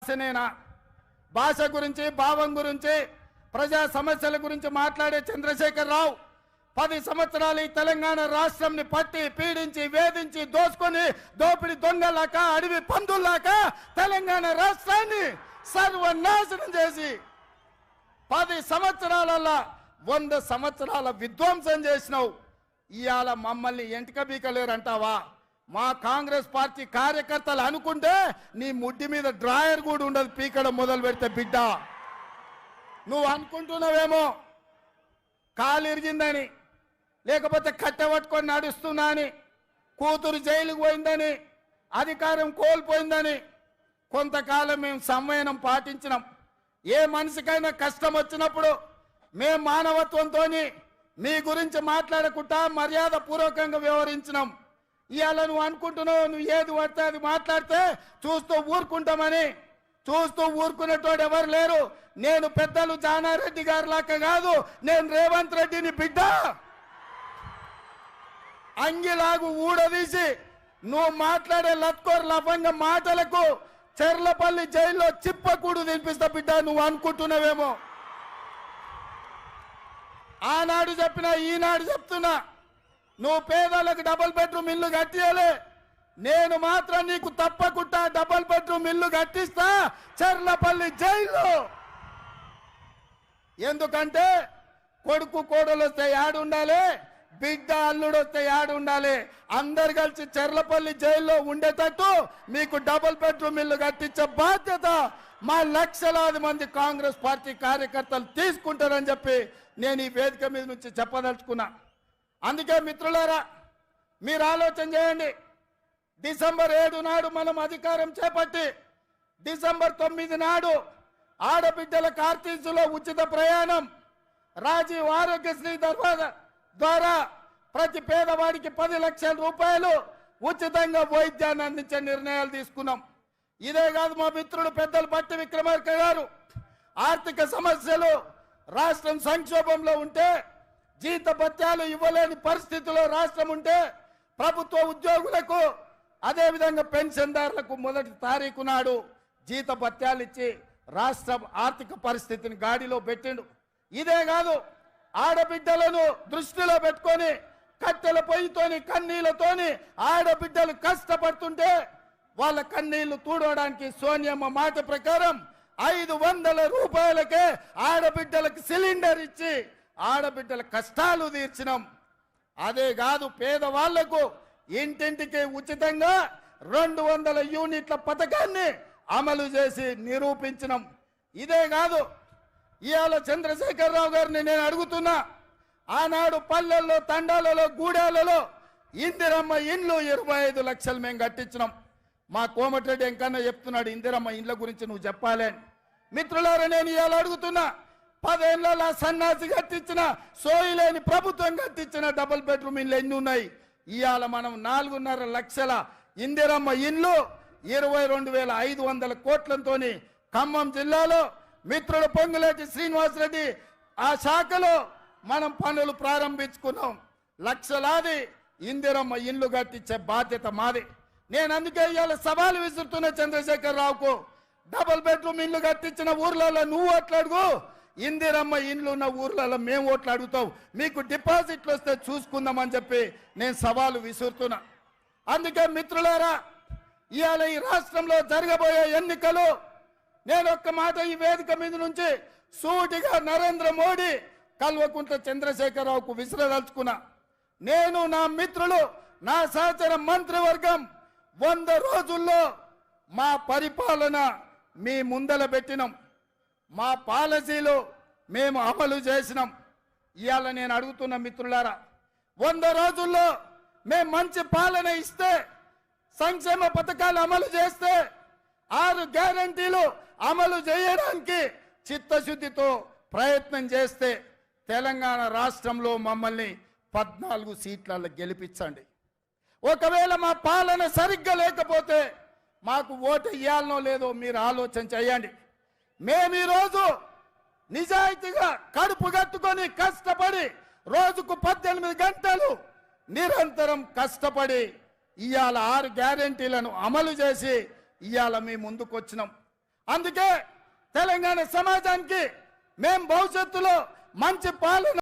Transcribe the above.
భాషనేనా? భాష గురించి, భావం గురించి, ప్రజా సమస్యల గురించి మాట్లాడే చంద్రశేఖర్ రావు 10 సంవత్సరాలు ఈ తెలంగాణ రాష్ట్రంని పట్టి పీడించి వేధించి దోసుకొని దోపిడి దొంగలాక అడవి పందుల్లాక తెలంగాణ రాష్ట్రాన్ని సర్వనాశనం చేసి 10 సంవత్సరాలలో 100 సంవత్సరాల విధ్వంసం చేసినావు. ఇవాళ మమ్మల్ని ఎంటిక బీకలేరంటావా? మా కాంగ్రెస్ పార్టీ కార్యకర్తలు అనుకుంటే నీ ముడ్డి మీద డ్రాయర్ కూడా ఉండదు పీకడం మొదలు పెడితే బిడ్డ. నువ్వు అనుకుంటున్నావేమో కాలు ఇరిగిందని, లేకపోతే కట్టె పట్టుకొని నడుస్తున్నా అని, కూతురు జైలుకు పోయిందని, అధికారం కోల్పోయిందని. కొంతకాలం మేము సంయమనం పాటించినాం. ఏ మనిషికైనా కష్టం వచ్చినప్పుడు మేము మానవత్వంతో మీ గురించి మాట్లాడకుండా మర్యాద పూర్వకంగా వ్యవహరించినాం. ఇవాళ నువ్వు అనుకుంటున్నావు నువ్వు ఏది పడితే అది మాట్లాడితే చూస్తూ ఊరుకుంటామని. చూస్తూ ఊరుకునేటోడు ఎవరు లేరు. నేను పెద్దలు జానారెడ్డి గారి లాగా కాదు, నేను రేవంత్ రెడ్డిని బిడ్డ. అంగిలాగు ఊడదీసి నువ్వు మాట్లాడే లత్కోర్ లఫంగ మాటలకు చెర్లపల్లి జైల్లో చిప్పకూడు తినిపిస్తా బిడ్డ. నువ్వు అనుకుంటున్నావేమో. ఆనాడు చెప్పినా ఈనాడు చెప్తున్నా, నువ్వు పేదలకు డబుల్ బెడ్రూమ్ ఇల్లు కట్టియలే. నేను మాత్రం నీకు తప్పకుండా డబుల్ బెడ్రూమ్ ఇల్లు కట్టిస్తా చెర్లపల్లి జైల్లో. ఎందుకంటే కొడుకు కోడలు వస్తే యాడుండాలి, బిడ్డ అల్లుడు వస్తే యాడుండాలి. అందరు కలిసి చెర్లపల్లి జైల్లో ఉండేటట్టు మీకు డబుల్ బెడ్రూమ్ ఇల్లు కట్టించే బాధ్యత మా లక్షలాది మంది కాంగ్రెస్ పార్టీ కార్యకర్తలు తీసుకుంటారని చెప్పి నేను ఈ వేదిక మీద నుంచి చెప్పదలుచుకున్నా. అందుకే మిత్రులారా, మీరు ఆలోచన చేయండి. డిసెంబర్ 7 నాడు మనం అధికారం చేపట్టి డిసెంబర్ 9 నాడు ఆడబిడ్డల ఆర్టీసీలో ఉచిత ప్రయాణం, రాజీవ్ ఆరోగ్యశ్రీ ద్వారా ప్రతి పేదవాడికి 10 లక్షల రూపాయలు ఉచితంగా వైద్యాన్ని అందించే నిర్ణయాలు తీసుకున్నాం. ఇదే కాదు, మా మిత్రుడు పెద్దలు బట్టి విక్రమార్క గారు ఆర్థిక సమస్యలు, రాష్ట్రం సంక్షోభంలో ఉంటే, జీతభత్యాలు ఇవ్వలేని పరిస్థితిలో రాష్ట్రం ఉంటే ప్రభుత్వ ఉద్యోగులకు అదేవిధంగా పెన్షన్దారులకు 1వ తారీఖు నాడు జీతభత్యాలు ఇచ్చి రాష్ట్ర ఆర్థిక పరిస్థితిని గాడిలో పెట్టిండు. ఇదే కాదు, ఆడబిడ్డలను దృష్టిలో పెట్టుకొని కట్టెల పొయ్యితోని కన్నీళ్లతోని ఆడబిడ్డలు కష్టపడుతుంటే వాళ్ళ కన్నీళ్లు తూడవడానికి సోనియమ్మ మాట ప్రకారం 500 రూపాయలకే ఆడబిడ్డలకు సిలిండర్ ఇచ్చి ఆడబిడ్డల కష్టాలు తీర్చినాం. అదే కాదు, పేదవాళ్లకు ఇంటింటికి ఉచితంగా 200 యూనిట్ల పథకాన్ని అమలు చేసి నిరూపించినాం. ఇదే కాదు, ఇవాళ చంద్రశేఖర్ రావు గారిని నేను అడుగుతున్నా, ఆనాడు పల్లెల్లో, తండాలలో, గూడాలలో ఇందిరమ్మ ఇండ్లు 25 లక్షలు మేము కట్టించినాం. మా కోమటిరెడ్డి ఎంకన్నా చెప్తున్నాడు ఇందిరమ్మ ఇండ్ల గురించి నువ్వు చెప్పాలి అని. మిత్రులారా, నేను ఇవాళ అడుగుతున్నా, 10 ఏళ్ల సన్నాసి కట్టించిన, సోయిలేని ప్రభుత్వం కట్టించిన డబుల్ బెడ్రూమ్ ఇండ్లు ఎన్ని ఉన్నాయి? ఇవాళ మనం 4.5 లక్షల ఇందిరమ్మ ఇండ్లు 22,500 కోట్లతో ఖమ్మం జిల్లాలో మిత్రుడు పొంగులేటి శ్రీనివాసరెడ్డి ఆ శాఖలో మనం పనులు ప్రారంభించుకున్నాం. లక్షలాది ఇందిరమ్మ ఇండ్లు కట్టించే బాధ్యత మాది. నేను అందుకే ఇవాళ సవాలు విసురుతున్న చంద్రశేఖర్ రావుకు, డబుల్ బెడ్రూమ్ ఇల్లు కట్టించిన ఊర్లలో నువ్వు ఓట్లాడుగు, ఇందిరమ్మ ఇండ్లు ఉన్న ఊర్లలో మేము ఓట్లు అడుగుతాం, మీకు డిపాజిట్లు వస్తే చూసుకుందామని చెప్పి నేను సవాలు విసురుతున్నా. అందుకే మిత్రులారా, ఇవాళ ఈ రాష్ట్రంలో జరగబోయే ఎన్నికలు నేను ఒక్క మాట ఈ వేదిక మీద నుంచి సూటిగా నరేంద్ర మోడీ, కల్వకుంట్ల చంద్రశేఖరరావుకు విసిరదలుచుకున్నా. నేను, నా మిత్రులు, నా సహచర మంత్రివర్గం 100 రోజుల్లో మా పరిపాలన మీ ముందల పెట్టినాం, మా పాలసీలు మేము అమలు చేసినాం. ఇవాళ నేను అడుగుతున్న మిత్రులారా, 100 రోజుల్లో మేము మంచి పాలన ఇస్తే, సంక్షేమ పథకాలు అమలు చేస్తే, 6 గ్యారంటీలు అమలు చేయడానికి చిత్తశుద్ధితో ప్రయత్నం చేస్తే తెలంగాణ రాష్ట్రంలో మమ్మల్ని 14 సీట్లలో గెలిపించండి. ఒకవేళ మా పాలన సరిగ్గా లేకపోతే మాకు ఓటు ఇవ్వాలనో లేదో మీరు ఆలోచన చేయండి. మేము ఈరోజు నిజాయితీగా కడుపు కట్టుకొని కష్టపడి రోజుకు 18 గంటలు నిరంతరం కష్టపడి ఇవాళ 6 గ్యారెంటీలను అమలు చేసి ఇవాళ మీ ముందుకు వచ్చినాం. అందుకే తెలంగాణ సమాజానికి మేం భవిష్యత్తులో మంచి పాలన